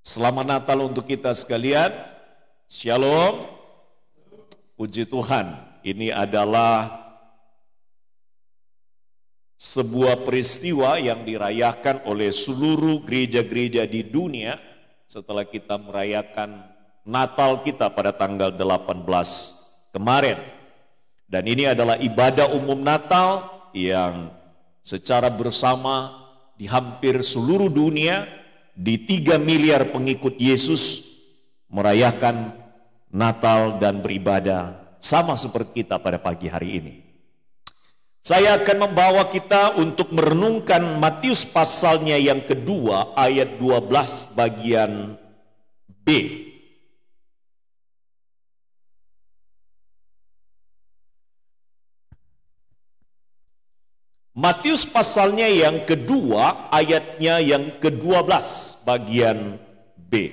Selamat Natal untuk kita sekalian. Shalom. Puji Tuhan. Ini adalah sebuah peristiwa yang dirayakan oleh seluruh gereja-gereja di dunia setelah kita merayakan Natal kita pada tanggal 18 kemarin. Dan ini adalah ibadah umum Natal yang secara bersama di hampir seluruh dunia, di 3 miliar pengikut Yesus merayakan Natal dan beribadah sama seperti kita pada pagi hari ini. Saya akan membawa kita untuk merenungkan Matius pasalnya yang kedua ayat 12 bagian B. Matius pasalnya yang kedua, ayatnya yang ke-12, bagian B.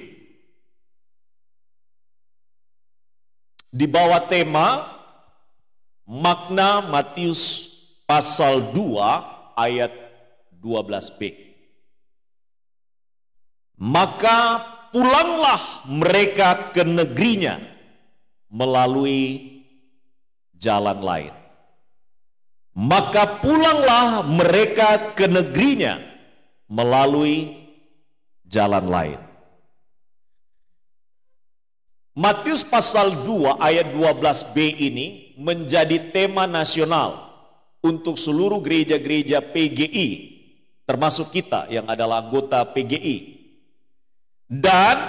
Di bawah tema, makna Matius pasal 2, ayat 12b. Maka pulanglah mereka ke negerinya melalui jalan lain. Maka pulanglah mereka ke negerinya melalui jalan lain. Matius pasal 2 ayat 12b ini menjadi tema nasional untuk seluruh gereja-gereja PGI, termasuk kita yang adalah anggota PGI. Dan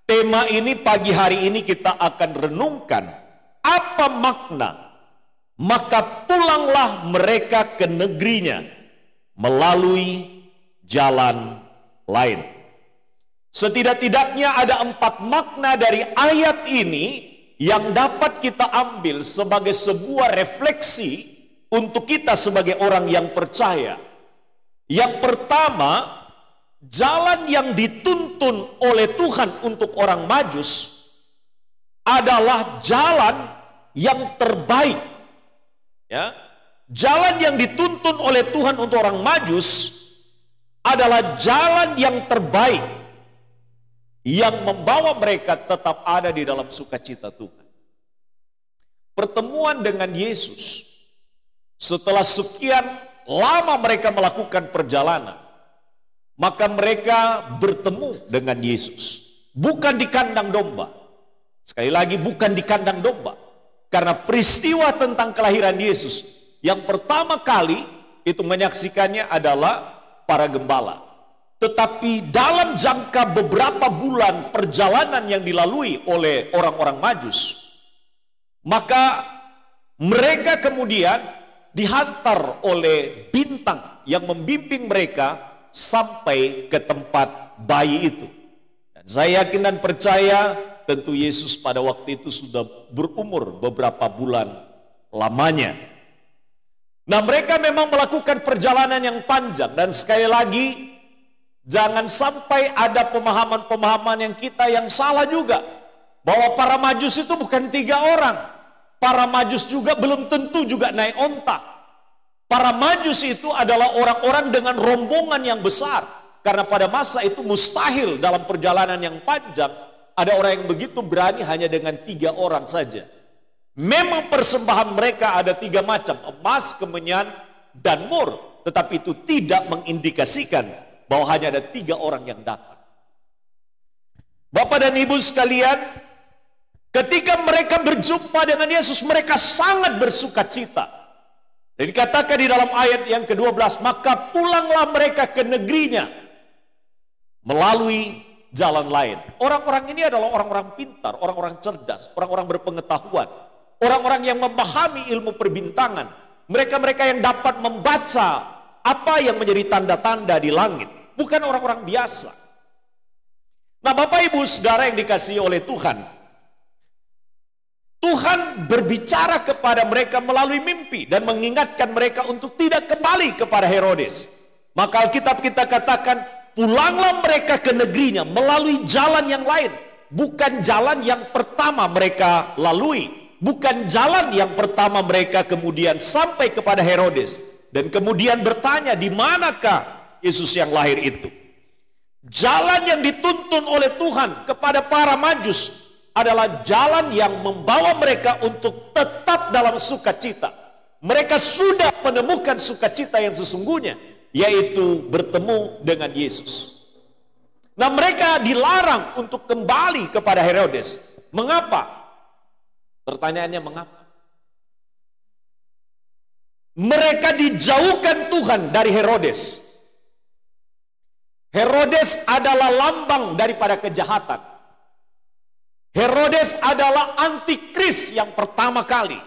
tema ini pagi hari ini kita akan renungkan apa makna. Maka pulanglah mereka ke negerinya melalui jalan lain. Setidak-tidaknya ada 4 makna dari ayat ini yang dapat kita ambil sebagai sebuah refleksi untuk kita sebagai orang yang percaya. Yang pertama, jalan yang dituntun oleh Tuhan untuk orang Majus adalah jalan yang terbaik. Ya, jalan yang dituntun oleh Tuhan untuk orang Majus adalah jalan yang terbaik yang membawa mereka tetap ada di dalam sukacita Tuhan. Pertemuan dengan Yesus setelah sekian lama mereka melakukan perjalanan, maka mereka bertemu dengan Yesus, bukan di kandang domba. Sekali lagi, bukan di kandang domba. Karena peristiwa tentang kelahiran Yesus yang pertama kali itu menyaksikannya adalah para gembala. Tetapi dalam jangka beberapa bulan perjalanan yang dilalui oleh orang-orang Majus, maka mereka kemudian dihantar oleh bintang yang membimbing mereka sampai ke tempat bayi itu. Dan saya yakin dan percaya tentu Yesus pada waktu itu sudah berumur beberapa bulan lamanya. Nah, mereka memang melakukan perjalanan yang panjang. Dan sekali lagi, jangan sampai ada pemahaman-pemahaman yang kita yang salah juga. Bahwa para Majus itu bukan 3 orang. Para Majus juga belum tentu juga naik onta. Para Majus itu adalah orang-orang dengan rombongan yang besar. Karena pada masa itu mustahil dalam perjalanan yang panjang ada orang yang begitu berani hanya dengan 3 orang saja. Memang persembahan mereka ada 3 macam, emas, kemenyan, dan mur. Tetapi itu tidak mengindikasikan bahwa hanya ada 3 orang yang datang. Bapak dan Ibu sekalian, ketika mereka berjumpa dengan Yesus, mereka sangat bersuka cita. Dan dikatakan di dalam ayat yang ke-12, maka pulanglah mereka ke negerinya melalui jalan lain. Orang-orang ini adalah orang-orang pintar, orang-orang cerdas, orang-orang berpengetahuan, orang-orang yang memahami ilmu perbintangan. Mereka-mereka yang dapat membaca apa yang menjadi tanda-tanda di langit. Bukan orang-orang biasa. Nah, Bapak Ibu Saudara yang dikasihi oleh Tuhan, Tuhan berbicara kepada mereka melalui mimpi dan mengingatkan mereka untuk tidak kembali kepada Herodes. Maka Alkitab kita katakan, pulanglah mereka ke negerinya melalui jalan yang lain. Bukan jalan yang pertama mereka lalui. Bukan jalan yang pertama mereka kemudian sampai kepada Herodes. Dan kemudian bertanya, di manakah Yesus yang lahir itu? Jalan yang dituntun oleh Tuhan kepada para Majus adalah jalan yang membawa mereka untuk tetap dalam sukacita. Mereka sudah menemukan sukacita yang sesungguhnya, yaitu bertemu dengan Yesus. Nah, mereka dilarang untuk kembali kepada Herodes. Mengapa? Pertanyaannya mengapa? Mereka dijauhkan Tuhan dari Herodes. Herodes adalah lambang daripada kejahatan. Herodes adalah antikris yang pertama kali.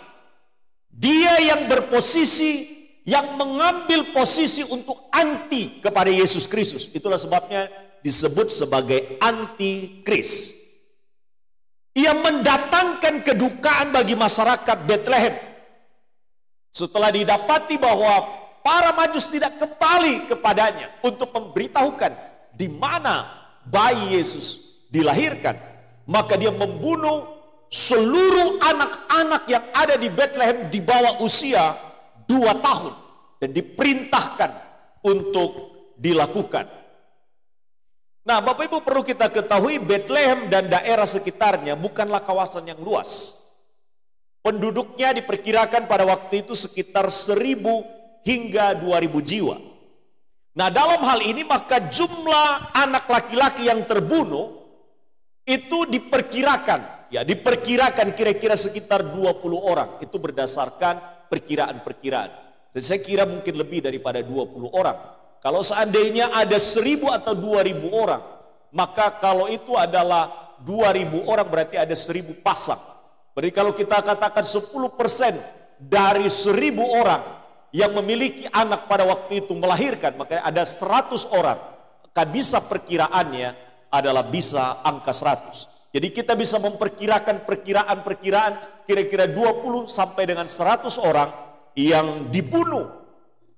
Dia yang berposisi, yang mengambil posisi untuk anti kepada Yesus Kristus. Itulah sebabnya disebut sebagai antikris. Ia mendatangkan kedukaan bagi masyarakat Bethlehem. Setelah didapati bahwa para Majus tidak kembali kepadanya untuk memberitahukan di mana bayi Yesus dilahirkan, maka dia membunuh seluruh anak-anak yang ada di Bethlehem di bawah usia 2 tahun dan diperintahkan untuk dilakukan. Nah, Bapak Ibu, perlu kita ketahui Bethlehem dan daerah sekitarnya bukanlah kawasan yang luas. Penduduknya diperkirakan pada waktu itu sekitar 1.000 hingga 2.000 jiwa. Nah, dalam hal ini maka jumlah anak laki-laki yang terbunuh itu diperkirakan kira-kira sekitar 20 orang. Itu berdasarkan perkiraan-perkiraan. Dan saya kira mungkin lebih daripada 20 orang. Kalau seandainya ada 1.000 atau 2.000 orang, maka kalau itu adalah 2.000 orang berarti ada 1.000 pasang. Berarti kalau kita katakan 10% dari 1.000 orang yang memiliki anak pada waktu itu melahirkan, maka ada 100 orang. Maka bisa perkiraannya adalah bisa angka 100. Jadi kita bisa memperkirakan perkiraan kira-kira 20 sampai dengan 100 orang yang dibunuh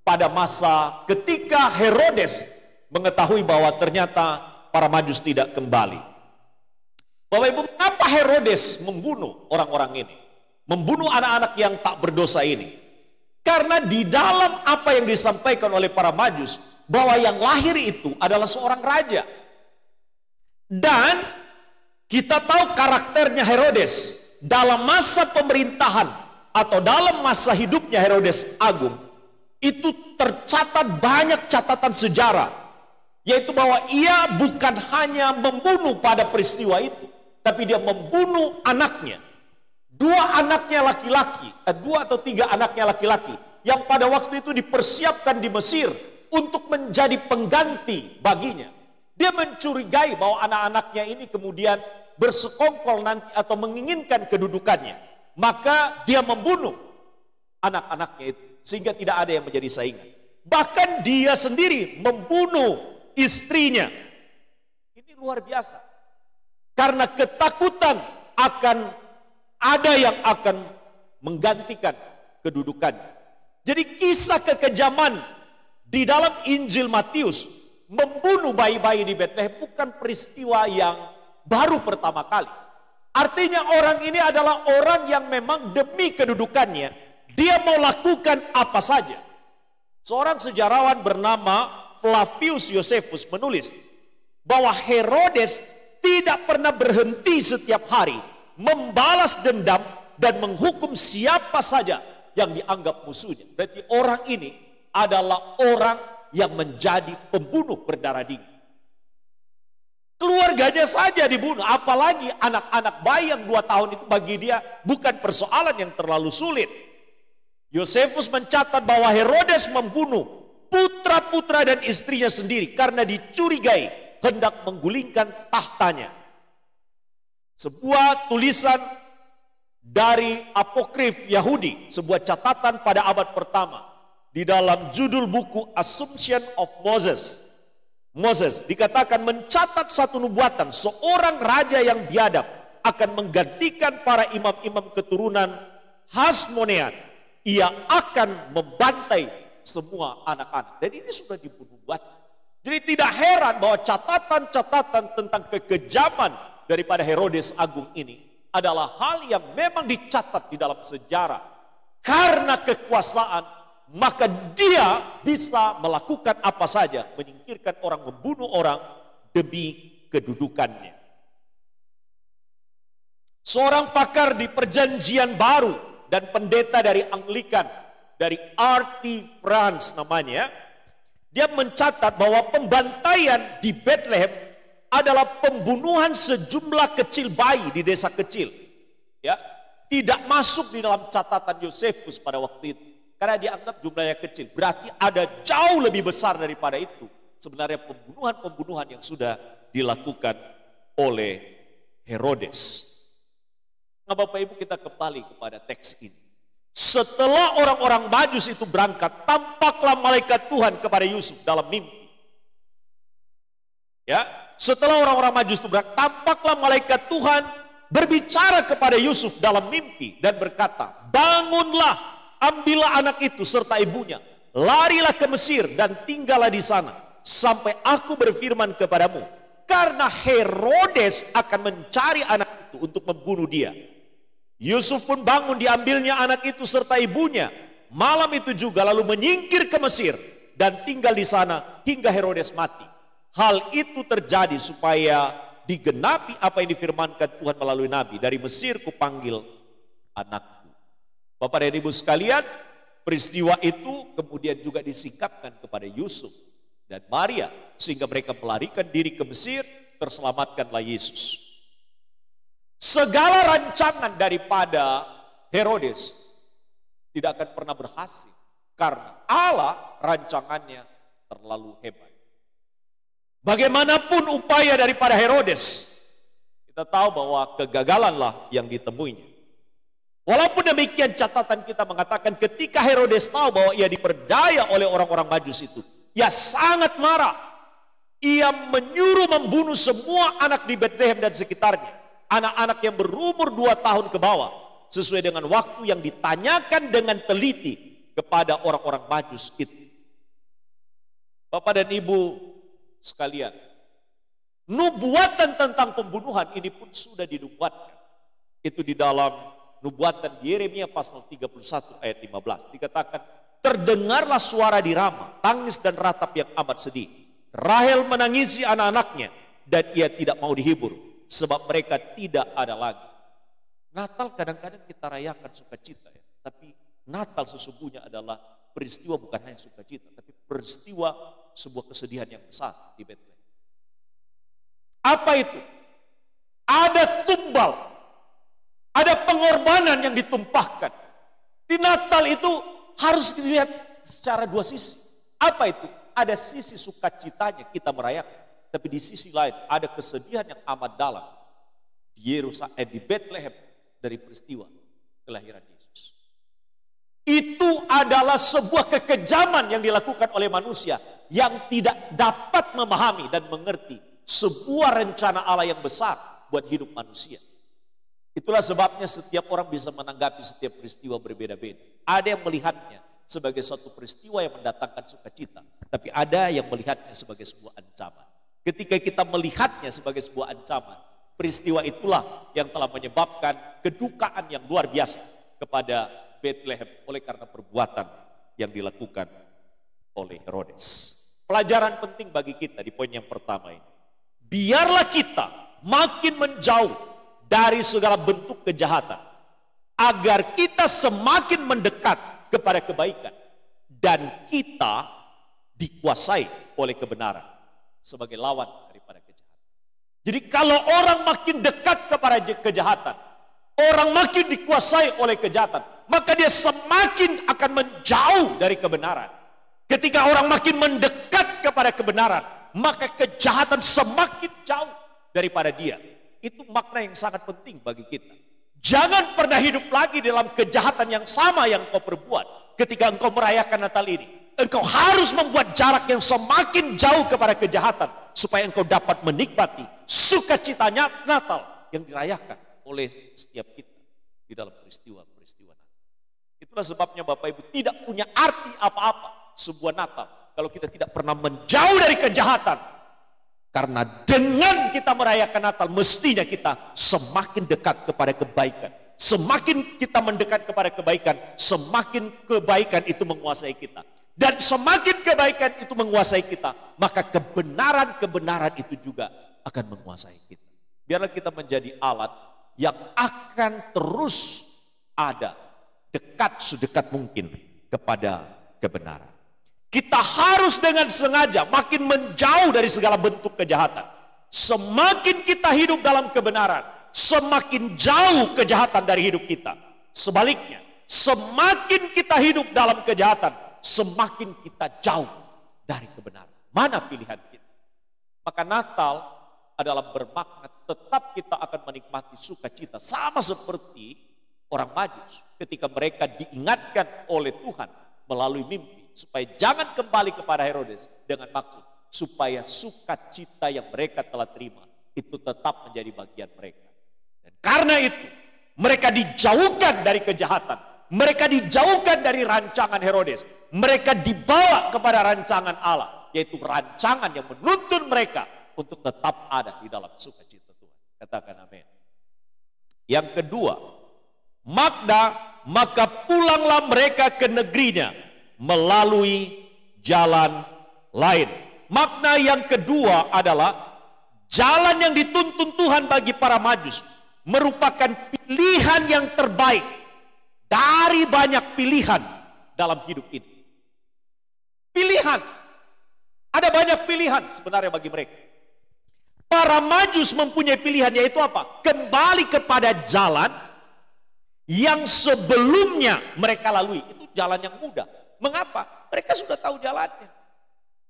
pada masa ketika Herodes mengetahui bahwa ternyata para Majus tidak kembali. Bapak Ibu, mengapa Herodes membunuh orang-orang ini? Membunuh anak-anak yang tak berdosa ini? Karena di dalam apa yang disampaikan oleh para Majus, bahwa yang lahir itu adalah seorang raja. Dan kita tahu karakternya Herodes dalam masa pemerintahan atau dalam masa hidupnya Herodes Agung, itu tercatat banyak catatan sejarah, yaitu bahwa ia bukan hanya membunuh pada peristiwa itu, tapi dia membunuh anaknya. 2 anaknya laki-laki, 2 atau 3 anaknya laki-laki yang pada waktu itu dipersiapkan di Mesir untuk menjadi pengganti baginya. Dia mencurigai bahwa anak-anaknya ini kemudian bersekongkol nanti atau menginginkan kedudukannya. Maka dia membunuh anak-anaknya itu sehingga tidak ada yang menjadi saingan. Bahkan dia sendiri membunuh istrinya. Ini luar biasa. Karena ketakutan akan ada yang akan menggantikan kedudukan. Jadi kisah kekejaman di dalam Injil Matius membunuh bayi-bayi di Bethlehem bukan peristiwa yang baru pertama kali. Artinya orang ini adalah orang yang memang demi kedudukannya dia mau lakukan apa saja. Seorang sejarawan bernama Flavius Josephus menulis bahwa Herodes tidak pernah berhenti setiap hari membalas dendam dan menghukum siapa saja yang dianggap musuhnya. Berarti orang ini adalah orang yang menjadi pembunuh berdarah dingin. Keluarganya saja dibunuh, apalagi anak-anak bayi yang 2 tahun itu bagi dia bukan persoalan yang terlalu sulit. Josephus mencatat bahwa Herodes membunuh putra-putra dan istrinya sendiri karena dicurigai hendak menggulingkan tahtanya. Sebuah tulisan dari apokrif Yahudi, sebuah catatan pada abad pertama di dalam judul buku Assumption of Moses. Moses dikatakan mencatat satu nubuatan, seorang raja yang biadab akan menggantikan para imam-imam keturunan Hasmonean. Ia akan membantai semua anak-anak. Dan ini sudah dibuat. Jadi tidak heran bahwa catatan-catatan tentang kekejaman daripada Herodes Agung ini adalah hal yang memang dicatat di dalam sejarah. Karena kekuasaan, maka dia bisa melakukan apa saja, menyingkirkan orang, membunuh orang, demi kedudukannya. Seorang pakar di Perjanjian Baru dan pendeta dari Anglikan, dari R.T. France namanya, dia mencatat bahwa pembantaian di Bethlehem adalah pembunuhan sejumlah kecil bayi di desa kecil. Ya, tidak masuk di dalam catatan Yosefus pada waktu itu. Karena dianggap jumlahnya kecil. Berarti ada jauh lebih besar daripada itu. Sebenarnya pembunuhan-pembunuhan yang sudah dilakukan oleh Herodes. Nah Bapak Ibu, kita kembali kepada teks ini. Setelah orang-orang Majus itu berangkat, tampaklah malaikat Tuhan kepada Yusuf dalam mimpi. Ya, setelah orang-orang Majus itu berangkat, tampaklah malaikat Tuhan berbicara kepada Yusuf dalam mimpi dan berkata, bangunlah, ambillah anak itu serta ibunya, larilah ke Mesir dan tinggallah di sana sampai aku berfirman kepadamu, karena Herodes akan mencari anak itu untuk membunuh dia. Yusuf pun bangun, diambilnya anak itu serta ibunya malam itu juga, lalu menyingkir ke Mesir dan tinggal di sana hingga Herodes mati. Hal itu terjadi supaya digenapi apa yang difirmankan Tuhan melalui Nabi, dari Mesir kupanggil anakku. Bapak dan Ibu sekalian, peristiwa itu kemudian juga disingkapkan kepada Yusuf dan Maria, sehingga mereka melarikan diri ke Mesir, terselamatkanlah Yesus. Segala rancangan daripada Herodes tidak akan pernah berhasil, karena Allah rancangannya terlalu hebat. Bagaimanapun upaya daripada Herodes, kita tahu bahwa kegagalanlah yang ditemuinya. Walaupun demikian, catatan kita mengatakan ketika Herodes tahu bahwa ia diperdaya oleh orang-orang Majus itu, ia sangat marah. Ia menyuruh membunuh semua anak di Bethlehem dan sekitarnya. Anak-anak yang berumur 2 tahun ke bawah, sesuai dengan waktu yang ditanyakan dengan teliti kepada orang-orang Majus itu. Bapak dan Ibu sekalian, nubuatan tentang pembunuhan ini pun sudah dinubuatkan. Itu di dalam nubuatan Yeremia pasal 31 ayat 15. Dikatakan, terdengarlah suara di Rama, tangis dan ratap yang amat sedih. Rahel menangisi anak-anaknya dan ia tidak mau dihibur, sebab mereka tidak ada lagi. Natal kadang-kadang kita rayakan sukacita ya, tapi Natal sesungguhnya adalah peristiwa bukan hanya sukacita, tapi peristiwa sebuah kesedihan yang besar di Bethlehem. Apa itu? Ada tumbal, ada pengorbanan yang ditumpahkan. Di Natal itu harus dilihat secara dua sisi. Apa itu? Ada sisi sukacitanya kita merayakan, tapi di sisi lain ada kesedihan yang amat dalam di Yerusalem, di Bethlehem, dari peristiwa kelahiran Yesus. Itu adalah sebuah kekejaman yang dilakukan oleh manusia yang tidak dapat memahami dan mengerti sebuah rencana Allah yang besar buat hidup manusia. Itulah sebabnya setiap orang bisa menanggapi setiap peristiwa berbeda-beda. Ada yang melihatnya sebagai suatu peristiwa yang mendatangkan sukacita, tapi ada yang melihatnya sebagai sebuah ancaman. Ketika kita melihatnya sebagai sebuah ancaman, peristiwa itulah yang telah menyebabkan kedukaan yang luar biasa kepada Bethlehem oleh karena perbuatan yang dilakukan oleh Herodes. Pelajaran penting bagi kita di poin yang pertama ini. Biarlah kita makin menjauh dari segala bentuk kejahatan, agar kita semakin mendekat kepada kebaikan dan kita dikuasai oleh kebenaran sebagai lawan daripada kejahatan. Jadi kalau orang makin dekat kepada kejahatan, orang makin dikuasai oleh kejahatan, maka dia semakin akan menjauh dari kebenaran. Ketika orang makin mendekat kepada kebenaran, maka kejahatan semakin jauh daripada dia. Itu makna yang sangat penting bagi kita. Jangan pernah hidup lagi dalam kejahatan yang sama yang kau perbuat ketika engkau merayakan Natal ini. Engkau harus membuat jarak yang semakin jauh kepada kejahatan supaya engkau dapat menikmati sukacitanya Natal yang dirayakan oleh setiap kita di dalam peristiwa-peristiwa Natal. Itulah sebabnya Bapak Ibu tidak punya arti apa-apa sebuah Natal kalau kita tidak pernah menjauh dari kejahatan. Karena dengan kita merayakan Natal, mestinya kita semakin dekat kepada kebaikan. Semakin kita mendekat kepada kebaikan, semakin kebaikan itu menguasai kita. Dan semakin kebaikan itu menguasai kita, maka kebenaran-kebenaran itu juga akan menguasai kita. Biarlah kita menjadi alat yang akan terus ada dekat sedekat mungkin kepada kebenaran. Kita harus dengan sengaja makin menjauh dari segala bentuk kejahatan. Semakin kita hidup dalam kebenaran, semakin jauh kejahatan dari hidup kita. Sebaliknya, semakin kita hidup dalam kejahatan, semakin kita jauh dari kebenaran. Mana pilihan kita? Maka Natal adalah bermakna tetap kita akan menikmati sukacita. Sama seperti orang Majus ketika mereka diingatkan oleh Tuhan melalui mimpi. Supaya jangan kembali kepada Herodes dengan maksud supaya sukacita yang mereka telah terima itu tetap menjadi bagian mereka. Dan karena itu mereka dijauhkan dari kejahatan. Mereka dijauhkan dari rancangan Herodes. Mereka dibawa kepada rancangan Allah. Yaitu rancangan yang menuntun mereka untuk tetap ada di dalam sukacita Tuhan. Katakan amin. Yang kedua, maka pulanglah mereka ke negerinya melalui jalan lain. Makna yang kedua adalah jalan yang dituntun Tuhan bagi para Majus merupakan pilihan yang terbaik dari banyak pilihan dalam hidup ini. Pilihan. Ada banyak pilihan sebenarnya bagi mereka. Para Majus mempunyai pilihan, yaitu apa? Kembali kepada jalan yang sebelumnya mereka lalui. Itu jalan yang mudah. Mengapa? Mereka sudah tahu jalannya.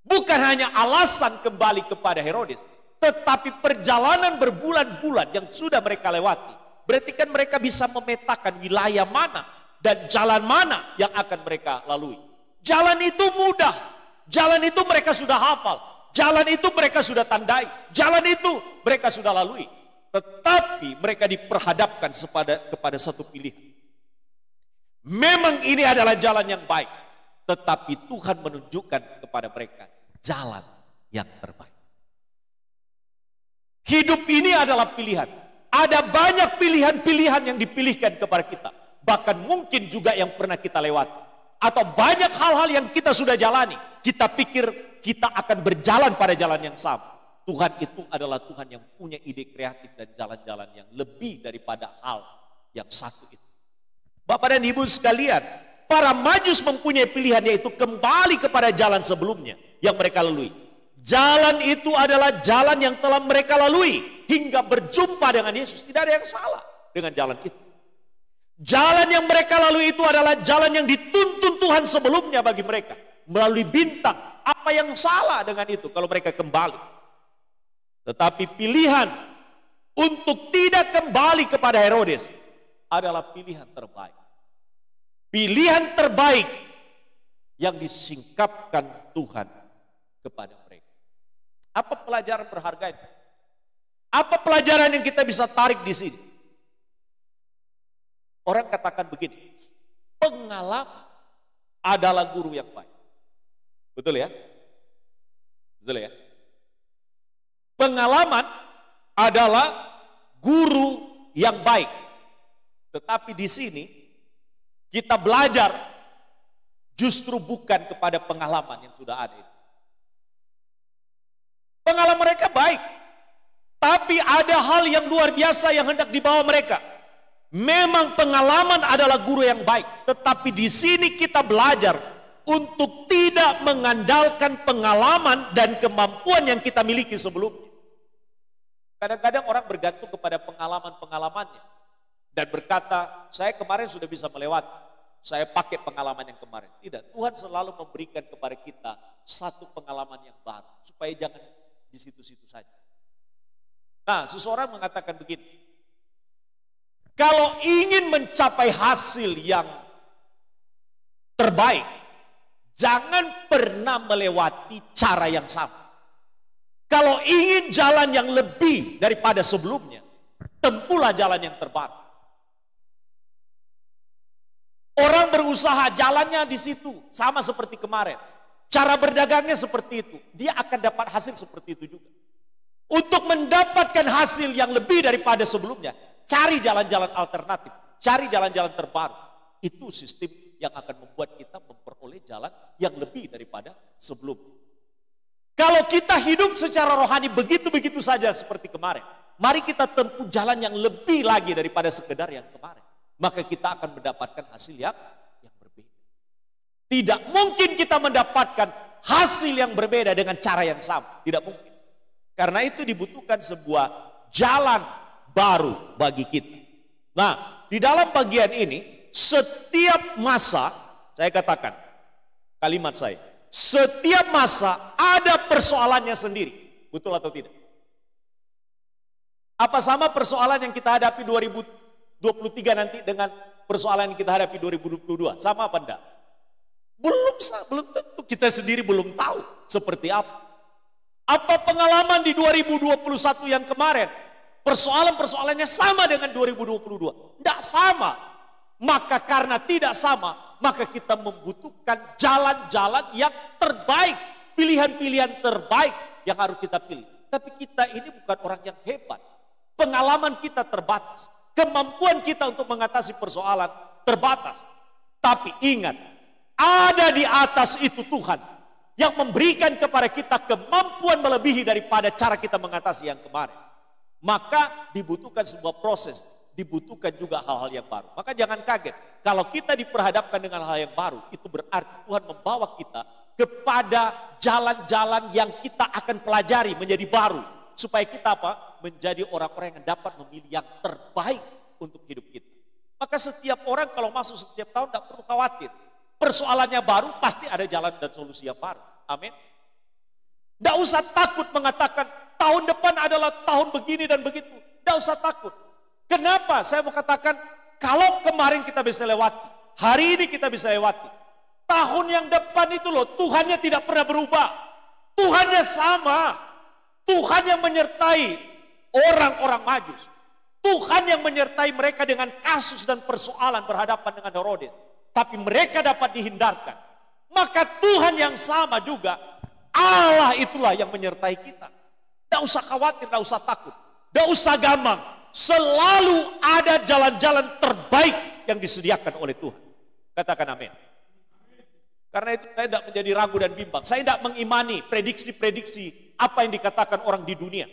Bukan hanya alasan kembali kepada Herodes, tetapi perjalanan berbulan-bulan yang sudah mereka lewati. Berarti kan mereka bisa memetakan wilayah mana dan jalan mana yang akan mereka lalui. Jalan itu mudah. Jalan itu mereka sudah hafal. Jalan itu mereka sudah tandai. Jalan itu mereka sudah lalui. Tetapi mereka diperhadapkan kepada satu pilihan. Memang ini adalah jalan yang baik. Tetapi Tuhan menunjukkan kepada mereka jalan yang terbaik. Hidup ini adalah pilihan. Ada banyak pilihan-pilihan yang dipilihkan kepada kita. Bahkan mungkin juga yang pernah kita lewati. Atau banyak hal-hal yang kita sudah jalani. Kita pikir kita akan berjalan pada jalan yang sama. Tuhan itu adalah Tuhan yang punya ide kreatif dan jalan-jalan yang lebih daripada hal yang satu itu. Bapak dan Ibu sekalian, para Majus mempunyai pilihan, yaitu kembali kepada jalan sebelumnya yang mereka lalui. Jalan itu adalah jalan yang telah mereka lalui hingga berjumpa dengan Yesus. Tidak ada yang salah dengan jalan itu. Jalan yang mereka lalui itu adalah jalan yang dituntun Tuhan sebelumnya bagi mereka. Melalui bintang. Apa yang salah dengan itu kalau mereka kembali? Tetapi pilihan untuk tidak kembali kepada Herodes adalah pilihan terbaik. Pilihan terbaik yang disingkapkan Tuhan kepada mereka. Apa pelajaran berharga ini? Apa pelajaran yang kita bisa tarik di sini? Orang katakan begini, pengalaman adalah guru yang baik. Betul ya? Betul ya? Pengalaman adalah guru yang baik. Tetapi di sini kita belajar justru bukan kepada pengalaman yang sudah ada. Pengalaman mereka baik. Tapi ada hal yang luar biasa yang hendak dibawa mereka. Memang pengalaman adalah guru yang baik. Tetapi di sini kita belajar untuk tidak mengandalkan pengalaman dan kemampuan yang kita miliki sebelumnya. Kadang-kadang orang bergantung kepada pengalaman-pengalamannya. Dan berkata, saya kemarin sudah bisa melewati. Saya pakai pengalaman yang kemarin. Tidak, Tuhan selalu memberikan kepada kita satu pengalaman yang baru. Supaya jangan di situ-situ saja. Nah, seseorang mengatakan begini. Kalau ingin mencapai hasil yang terbaik, jangan pernah melewati cara yang sama. Kalau ingin jalan yang lebih daripada sebelumnya, tempuhlah jalan yang terbaru. Orang berusaha jalannya di situ, sama seperti kemarin. Cara berdagangnya seperti itu, dia akan dapat hasil seperti itu juga. Untuk mendapatkan hasil yang lebih daripada sebelumnya, cari jalan-jalan alternatif, cari jalan-jalan terbaru. Itu sistem yang akan membuat kita memperoleh jalan yang lebih daripada sebelumnya. Kalau kita hidup secara rohani begitu-begitu saja seperti kemarin, mari kita tempuh jalan yang lebih lagi daripada sekedar yang kemarin. Maka kita akan mendapatkan hasil yang berbeda. Tidak mungkin kita mendapatkan hasil yang berbeda dengan cara yang sama. Tidak mungkin. Karena itu dibutuhkan sebuah jalan baru bagi kita. Nah, di dalam bagian ini, setiap masa, saya katakan kalimat saya, setiap masa ada persoalannya sendiri. Betul atau tidak? Apa sama persoalan yang kita hadapi 2023 nanti dengan persoalan yang kita hadapi 2022? Sama apa enggak? Belum tentu, kita sendiri belum tahu seperti apa. Apa pengalaman di 2021 yang kemarin? Persoalan-persoalannya sama dengan 2022? Tidak sama. Maka karena tidak sama, maka kita membutuhkan jalan-jalan yang terbaik. Pilihan-pilihan terbaik yang harus kita pilih. Tapi kita ini bukan orang yang hebat. Pengalaman kita terbatas. Kemampuan kita untuk mengatasi persoalan terbatas. Tapi ingat, ada di atas itu Tuhan yang memberikan kepada kita kemampuan melebihi daripada cara kita mengatasi yang kemarin. Maka dibutuhkan sebuah proses, dibutuhkan juga hal-hal yang baru. Maka jangan kaget, kalau kita diperhadapkan dengan hal yang baru, itu berarti Tuhan membawa kita kepada jalan-jalan yang kita akan pelajari menjadi baru. Supaya kita apa? Menjadi orang-orang yang dapat memilih yang terbaik untuk hidup kita. Maka setiap orang kalau masuk setiap tahun tidak perlu khawatir. Persoalannya baru, pasti ada jalan dan solusi yang baru. Amin. Tidak usah takut mengatakan, tahun depan adalah tahun begini dan begitu. Tidak usah takut. Kenapa? Saya mau katakan, kalau kemarin kita bisa lewati, hari ini kita bisa lewati. Tahun yang depan itu loh, Tuhannya tidak pernah berubah. Tuhannya sama. Tuhan yang menyertai orang-orang Majus. Tuhan yang menyertai mereka dengan kasus dan persoalan berhadapan dengan Herodes. Tapi mereka dapat dihindarkan. Maka Tuhan yang sama juga, Allah itulah yang menyertai kita. Tidak usah khawatir, tidak usah takut. Tidak usah gamang. Selalu ada jalan-jalan terbaik yang disediakan oleh Tuhan. Katakan amin. Karena itu saya tidak menjadi ragu dan bimbang. Saya tidak mengimani prediksi-prediksi apa yang dikatakan orang di dunia.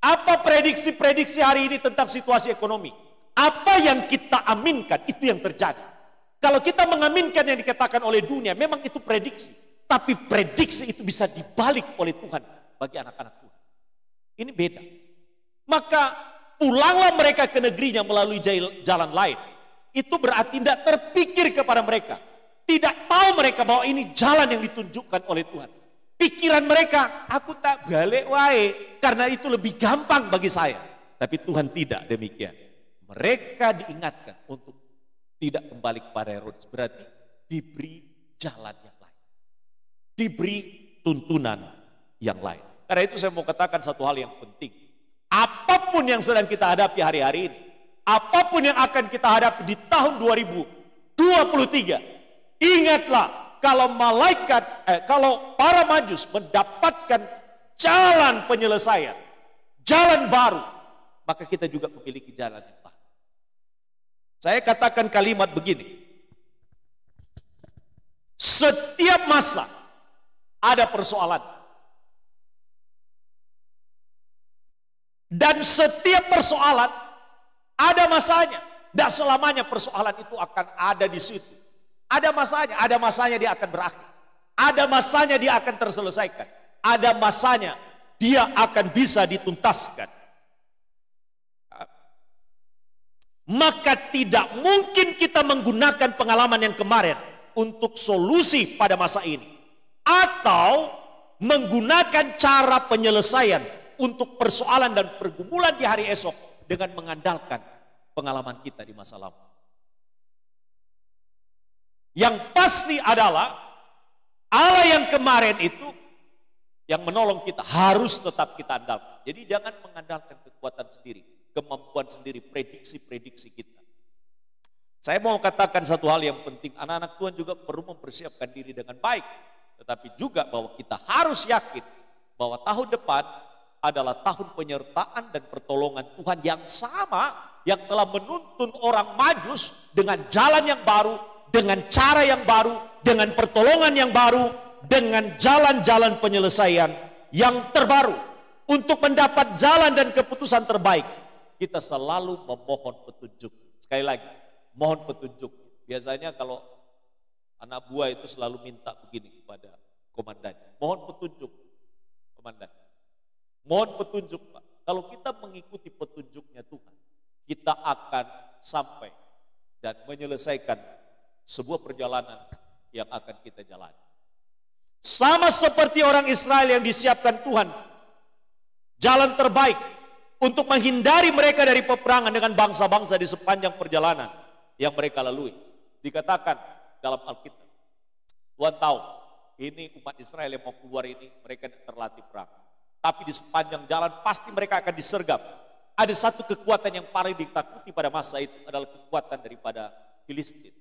Apa prediksi-prediksi hari ini tentang situasi ekonomi? Apa yang kita aminkan itu yang terjadi. Kalau kita mengaminkan yang dikatakan oleh dunia, memang itu prediksi. Tapi prediksi itu bisa dibalik oleh Tuhan bagi anak-anak Tuhan. Ini beda. Maka pulanglah mereka ke negerinya melalui jalan lain. Itu berarti tidak terpikir kepada mereka. Tidak tahu mereka bahwa ini jalan yang ditunjukkan oleh Tuhan. Pikiran mereka, aku tak balik wae. Karena itu lebih gampang bagi saya. Tapi Tuhan tidak demikian. Mereka diingatkan untuk tidak kembali kepada Herodes. Berarti diberi jalan yang lain. Diberi tuntunan yang lain. Karena itu saya mau katakan satu hal yang penting. Apapun yang sedang kita hadapi hari-hari ini. Apapun yang akan kita hadapi di tahun 2023. Ingatlah kalau kalau para Majus mendapatkan jalan penyelesaian. Jalan baru. Maka kita juga memiliki jalan yang baru. Saya katakan kalimat begini. Setiap masa ada persoalan. Dan setiap persoalan ada masanya. Dan selamanya persoalan itu akan ada di situ. Ada masanya dia akan berakhir. Ada masanya dia akan terselesaikan. Ada masanya dia akan bisa dituntaskan. Maka tidak mungkin kita menggunakan pengalaman yang kemarin untuk solusi pada masa ini. Atau menggunakan cara penyelesaian untuk persoalan dan pergumulan di hari esok dengan mengandalkan pengalaman kita di masa lalu. Yang pasti adalah Allah yang kemarin itu yang menolong kita harus tetap kita andalkan. Jadi jangan mengandalkan kekuatan sendiri, kemampuan sendiri, prediksi-prediksi kita. Saya mau katakan satu hal yang penting, anak-anak Tuhan juga perlu mempersiapkan diri dengan baik. Tetapi juga bahwa kita harus yakin bahwa tahun depan adalah tahun penyertaan dan pertolongan Tuhan yang sama yang telah menuntun orang Majus dengan jalan yang baru, dengan cara yang baru, dengan pertolongan yang baru, dengan jalan-jalan penyelesaian yang terbaru. Untuk mendapat jalan dan keputusan terbaik, kita selalu memohon petunjuk. Sekali lagi, mohon petunjuk. Biasanya kalau anak buah itu selalu minta begini kepada komandan, mohon petunjuk, komandan. Mohon petunjuk, Pak. Kalau kita mengikuti petunjuknya Tuhan, kita akan sampai dan menyelesaikan sebuah perjalanan yang akan kita jalani. Sama seperti orang Israel yang disiapkan Tuhan, jalan terbaik untuk menghindari mereka dari peperangan dengan bangsa-bangsa di sepanjang perjalanan yang mereka lalui. Dikatakan dalam Alkitab, Tuhan tahu ini umat Israel yang mau keluar ini, mereka terlatih perang. Tapi di sepanjang jalan pasti mereka akan disergap. Ada satu kekuatan yang paling ditakuti pada masa itu adalah kekuatan daripada Filistin.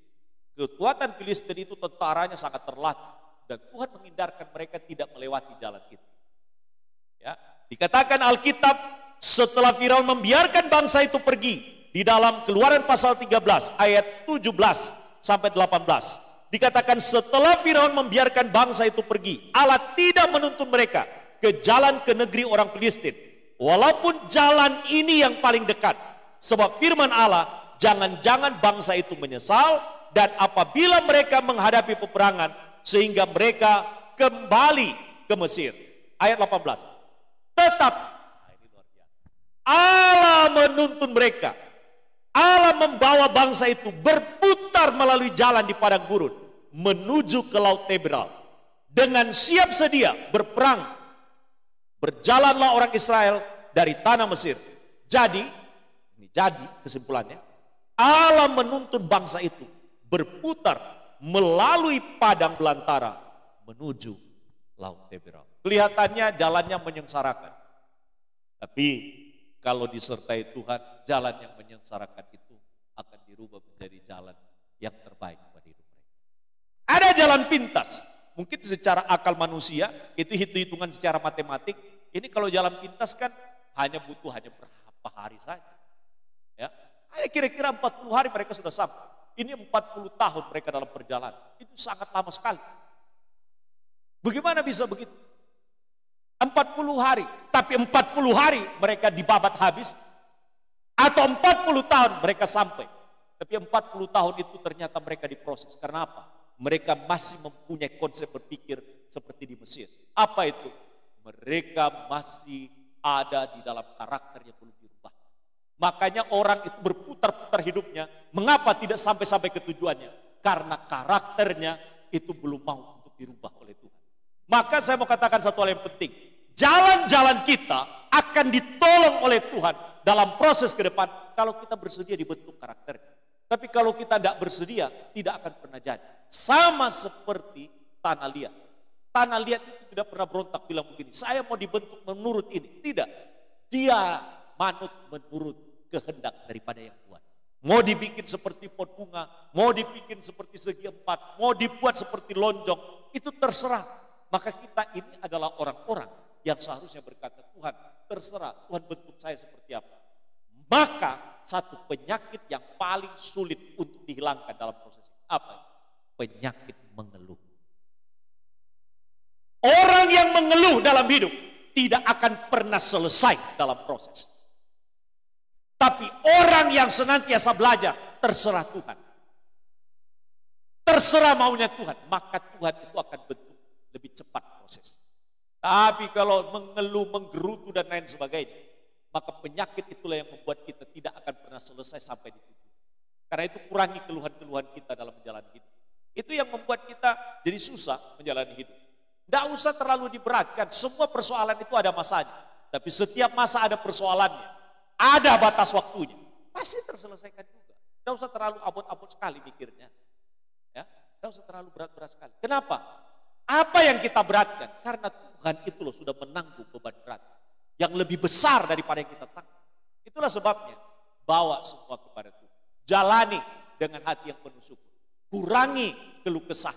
Kekuatan Filistin itu tentaranya sangat terlatih dan Tuhan menghindarkan mereka tidak melewati jalan itu. Ya, dikatakan Alkitab setelah Firaun membiarkan bangsa itu pergi di dalam Keluaran pasal 13 ayat 17 sampai 18. Dikatakan setelah Firaun membiarkan bangsa itu pergi, Allah tidak menuntun mereka ke jalan ke negeri orang Filistin. Walaupun jalan ini yang paling dekat. Sebab firman Allah, jangan-jangan bangsa itu menyesal dan apabila mereka menghadapi peperangan sehingga mereka kembali ke Mesir. Ayat 18. Tetap Allah menuntun mereka. Allah membawa bangsa itu berputar melalui jalan di padang gurun menuju ke Laut Tebral dengan siap sedia berperang. Berjalanlah orang Israel dari tanah Mesir. Jadi kesimpulannya, Allah menuntun bangsa itu berputar melalui padang belantara menuju Laut Tebral. Kelihatannya jalannya menyengsarakan. Tapi kalau disertai Tuhan, jalan yang menyengsarakan itu akan dirubah menjadi jalan yang terbaik pada hidup mereka. Ada jalan pintas. Mungkin secara akal manusia, itu hitung-hitungan secara matematik. Ini kalau jalan pintas kan hanya berapa hari saja. Ya, hanya kira-kira 40 hari mereka sudah sampai. Ini 40 tahun mereka dalam perjalanan. Itu sangat lama sekali. Bagaimana bisa begitu? 40 hari, tapi 40 hari mereka dibabat habis. Atau 40 tahun mereka sampai. Tapi 40 tahun itu ternyata mereka diproses. Karena apa? Mereka masih mempunyai konsep berpikir seperti di Mesir. Apa itu? Mereka masih ada di dalam karakter yang belum dirubah. Makanya orang itu berputar-putar hidupnya. Mengapa tidak sampai ke tujuannya? Karena karakternya itu belum mau untuk dirubah oleh Tuhan. Maka saya mau katakan satu hal yang penting. Jalan-jalan kita akan ditolong oleh Tuhan dalam proses ke depan kalau kita bersedia dibentuk karakternya. Tapi kalau kita tidak bersedia, tidak akan pernah jadi. Sama seperti tanah liat. Tanah liat itu tidak pernah berontak bilang begini, saya mau dibentuk menurut ini. Tidak. Dia manut menurut kehendak daripada yang Tuhan. Mau dibikin seperti pot bunga, mau dibikin seperti segi empat, mau dibuat seperti lonjong, itu terserah. Maka kita ini adalah orang-orang yang seharusnya berkata, Tuhan terserah, Tuhan bentuk saya seperti apa. Maka satu penyakit yang paling sulit untuk dihilangkan dalam proses ini. Apa? Penyakit mengeluh. Orang yang mengeluh dalam hidup tidak akan pernah selesai dalam proses. Tapi orang yang senantiasa belajar, terserah Tuhan. Terserah maunya Tuhan, maka Tuhan itu akan bentuk lebih cepat proses. Tapi kalau mengeluh, menggerutu dan lain sebagainya, maka penyakit itulah yang membuat kita tidak akan pernah selesai sampai di tujuan. Karena itu kurangi keluhan-keluhan kita dalam menjalani hidup. Itu yang membuat kita jadi susah menjalani hidup. Tidak usah terlalu diberatkan, semua persoalan itu ada masanya. Tapi setiap masa ada persoalannya, ada batas waktunya. Pasti terselesaikan juga. Tidak usah terlalu abot-abot sekali mikirnya. Ya, tidak usah terlalu berat-berat sekali. Kenapa? Apa yang kita beratkan? Karena Tuhan itu loh sudah menanggung beban berat yang lebih besar daripada yang kita tanggung. Itulah sebabnya bawa semua kepada Tuhan. Jalani dengan hati yang penuh syukur. Kurangi keluh kesah.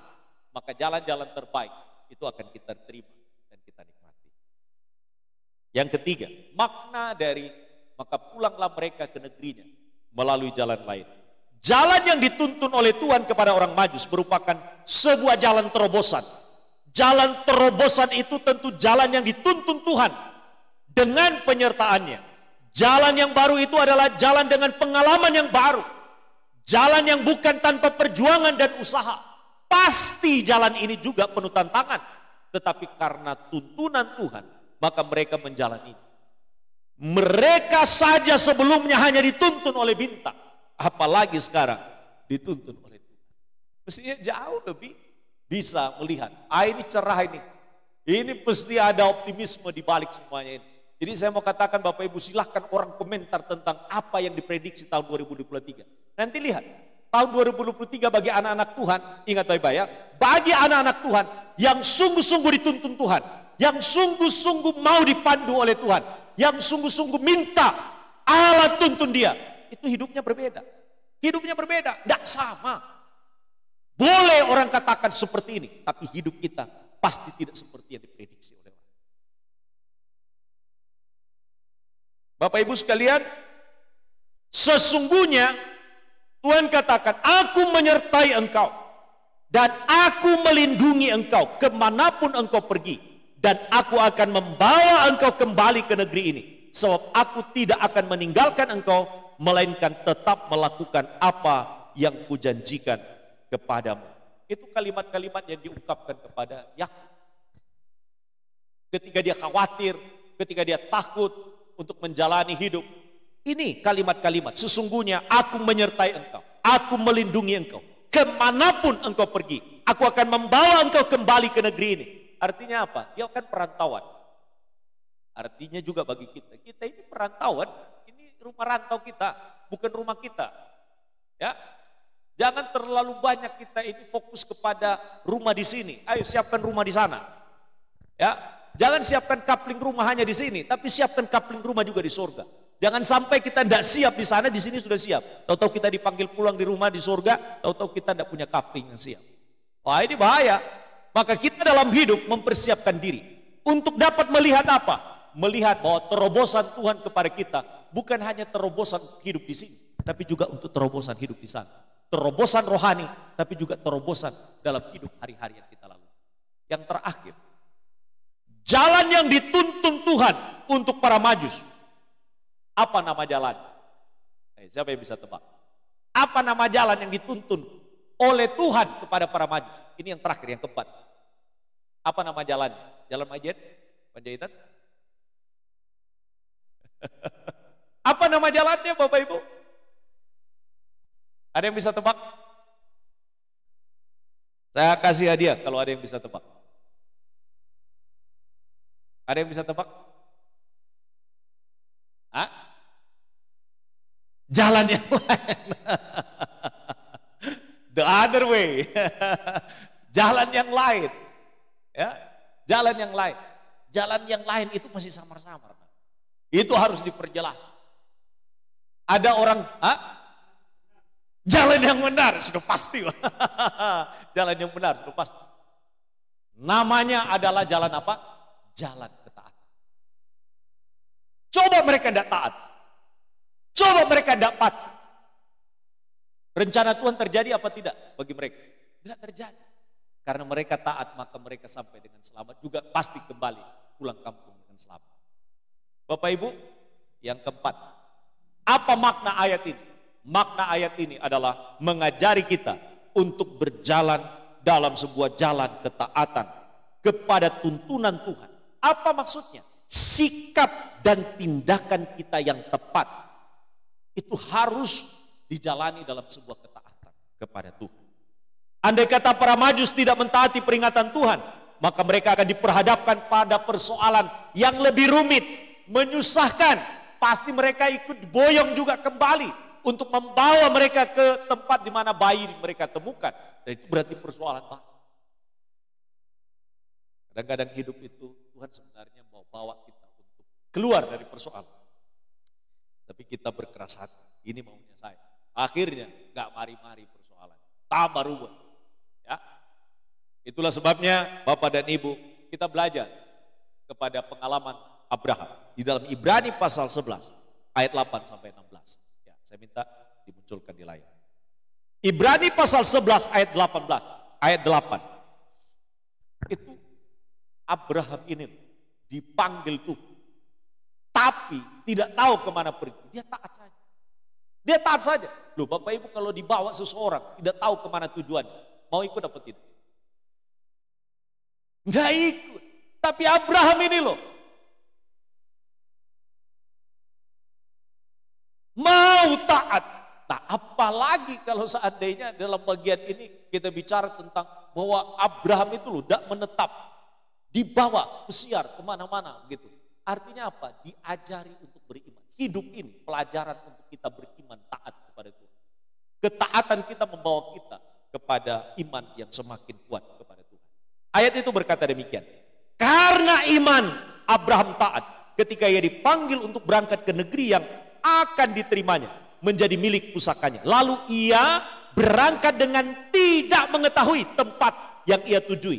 Maka jalan-jalan terbaik itu akan kita terima dan kita nikmati. Yang ketiga, makna dari maka pulanglah mereka ke negerinya melalui jalan lain. Jalan yang dituntun oleh Tuhan kepada orang Majus merupakan sebuah jalan terobosan. Jalan terobosan itu tentu jalan yang dituntun Tuhan dengan penyertaannya. Jalan yang baru itu adalah jalan dengan pengalaman yang baru. Jalan yang bukan tanpa perjuangan dan usaha. Pasti jalan ini juga penuh tantangan. Tetapi karena tuntunan Tuhan, maka mereka menjalani. Mereka saja sebelumnya hanya dituntun oleh bintang. Apalagi sekarang dituntun oleh Tuhan. Mestinya jauh lebih bisa melihat. Ini cerah ini. Ini pasti ada optimisme di balik semuanya ini. Jadi saya mau katakan Bapak Ibu, silahkan orang komentar tentang apa yang diprediksi tahun 2023. Nanti lihat, tahun 2023 bagi anak-anak Tuhan, ingat baik-baik ya, bagi anak-anak Tuhan yang sungguh-sungguh dituntun Tuhan, yang sungguh-sungguh mau dipandu oleh Tuhan, yang sungguh-sungguh minta Allah tuntun dia, itu hidupnya berbeda. Hidupnya berbeda, tidak sama. Boleh orang katakan seperti ini, tapi hidup kita pasti tidak seperti yang diprediksi oleh orang. Bapak Ibu sekalian, sesungguhnya Tuhan katakan, aku menyertai engkau dan aku melindungi engkau kemanapun engkau pergi. Dan aku akan membawa engkau kembali ke negeri ini. Sebab aku tidak akan meninggalkan engkau, melainkan tetap melakukan apa yang kujanjikan kepadamu. Itu kalimat-kalimat yang diungkapkan kepada Yakub. Ketika dia khawatir, ketika dia takut untuk menjalani hidup. Ini kalimat-kalimat, sesungguhnya aku menyertai engkau, aku melindungi engkau. Kemanapun engkau pergi, aku akan membawa engkau kembali ke negeri ini. Artinya apa? Dia akan perantauan. Artinya juga bagi kita, kita ini perantauan, ini rumah rantau kita, bukan rumah kita. Ya, jangan terlalu banyak kita ini fokus kepada rumah di sini. Ayo siapkan rumah di sana. Ya, jangan siapkan kapling rumah hanya di sini, tapi siapkan kapling rumah juga di surga. Jangan sampai kita tidak siap di sana, di sini sudah siap. Tahu-tahu kita dipanggil pulang di rumah di surga, tahu-tahu kita tidak punya kapling yang siap. Wah, ini bahaya. Maka kita dalam hidup mempersiapkan diri untuk dapat melihat apa? Melihat bahwa terobosan Tuhan kepada kita bukan hanya terobosan hidup di sini, tapi juga untuk terobosan hidup di sana. Terobosan rohani, tapi juga terobosan dalam hidup hari-hari yang kita lalui. Yang terakhir, jalan yang dituntun Tuhan untuk para Majus. Apa nama jalan? Siapa yang bisa tebak? Apa nama jalan yang dituntun oleh Tuhan kepada para Majus? Ini yang terakhir, yang keempat. Apa nama jalan? Jalan Majen? Panjaitan? Apa nama jalannya Bapak Ibu? Ada yang bisa tebak? Saya kasih hadiah kalau ada yang bisa tebak. Ada yang bisa tebak? Hah? Jalan yang lain. The other way. Jalan yang lain. Ya, jalan yang lain. Jalan yang lain itu masih samar-samar. Itu harus diperjelas. Ada orang, jalan yang benar sudah pasti. Jalan yang benar sudah pasti. Namanya adalah jalan apa? Jalan ketaatan. Coba mereka tidak taat. Coba mereka tidak patuh. Rencana Tuhan terjadi apa tidak bagi mereka? Tidak terjadi. Karena mereka taat, maka mereka sampai dengan selamat. Juga pasti kembali pulang kampung dengan selamat. Bapak Ibu, yang keempat. Apa makna ayat ini? Makna ayat ini adalah mengajari kita untuk berjalan dalam sebuah jalan ketaatan kepada tuntunan Tuhan. Apa maksudnya? Sikap dan tindakan kita yang tepat itu harus dijalani dalam sebuah ketaatan kepada Tuhan. Andai kata para Majus tidak mentaati peringatan Tuhan, maka mereka akan diperhadapkan pada persoalan yang lebih rumit, menyusahkan. Pasti mereka ikut boyong juga kembali untuk membawa mereka ke tempat di mana bayi mereka temukan. Dan itu berarti persoalan baru. Kadang-kadang hidup itu Tuhan sebenarnya mau bawa kita untuk keluar dari persoalan. Tapi kita berkeras hati, ini maunya saya. Akhirnya gak mari-mari persoalan, tambah ruwet. Ya, itulah sebabnya Bapak dan Ibu kita belajar kepada pengalaman Abraham di dalam Ibrani pasal 11 ayat 8 sampai 16. Ya, saya minta dimunculkan di layar. Ibrani pasal 11 ayat 18, ayat 8. Itu Abraham ini dipanggil Tuhan, tapi tidak tahu kemana pergi. Dia taat saja. Dia taat saja. Loh Bapak Ibu, kalau dibawa seseorang tidak tahu kemana tujuan, mau ikut apa tidak? Nggak ikut. Tapi Abraham ini loh, mau taat. Nah apalagi kalau seandainya dalam bagian ini kita bicara tentang bahwa Abraham itu loh tidak menetap, dibawa pesiar kemana-mana gitu. Artinya apa? Diajari untuk beriman. Hidup ini pelajaran untuk kita beriman taat kepada Tuhan. Ketaatan kita membawa kita kepada iman yang semakin kuat kepada Tuhan. Ayat itu berkata demikian. Karena iman Abraham taat ketika ia dipanggil untuk berangkat ke negeri yang akan diterimanya menjadi milik pusakanya. Lalu ia berangkat dengan tidak mengetahui tempat yang ia tujui.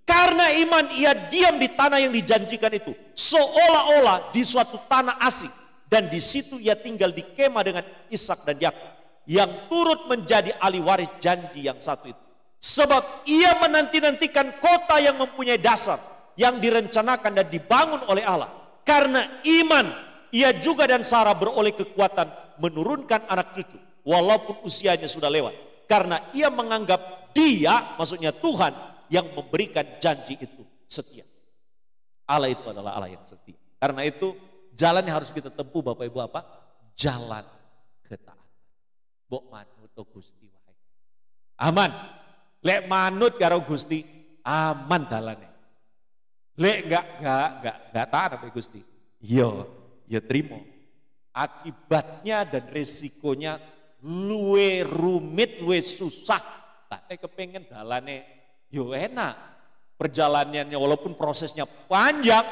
Karena iman ia diam di tanah yang dijanjikan itu, seolah-olah di suatu tanah asing, dan di situ ia tinggal di kemah dengan Ishak dan Yakub yang turut menjadi ahli waris janji yang satu itu. Sebab ia menanti-nantikan kota yang mempunyai dasar, yang direncanakan dan dibangun oleh Allah. Karena iman ia juga dan Sarah beroleh kekuatan menurunkan anak cucu walaupun usianya sudah lewat. Karena ia menganggap dia, maksudnya Tuhan, yang memberikan janji itu setia. Allah itu adalah Allah yang setia. Karena itu jalan yang harus kita tempuh Bapak Ibu apa? Jalan ketaatan. Bok manut o Gusti wae. Aman. Lek manut karo Gusti, aman dalane. Lek enggak taat apa Gusti. Ya terima. Akibatnya dan resikonya luwe rumit, luwe susah. Tak kepengen dalane yo enak. Perjalanannya walaupun prosesnya panjang,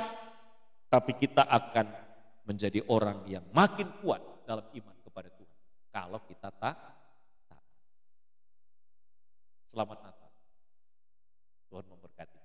tapi kita akan menjadi orang yang makin kuat dalam iman kepada Tuhan. Kalau kita taat. Selamat Natal. Tuhan memberkati.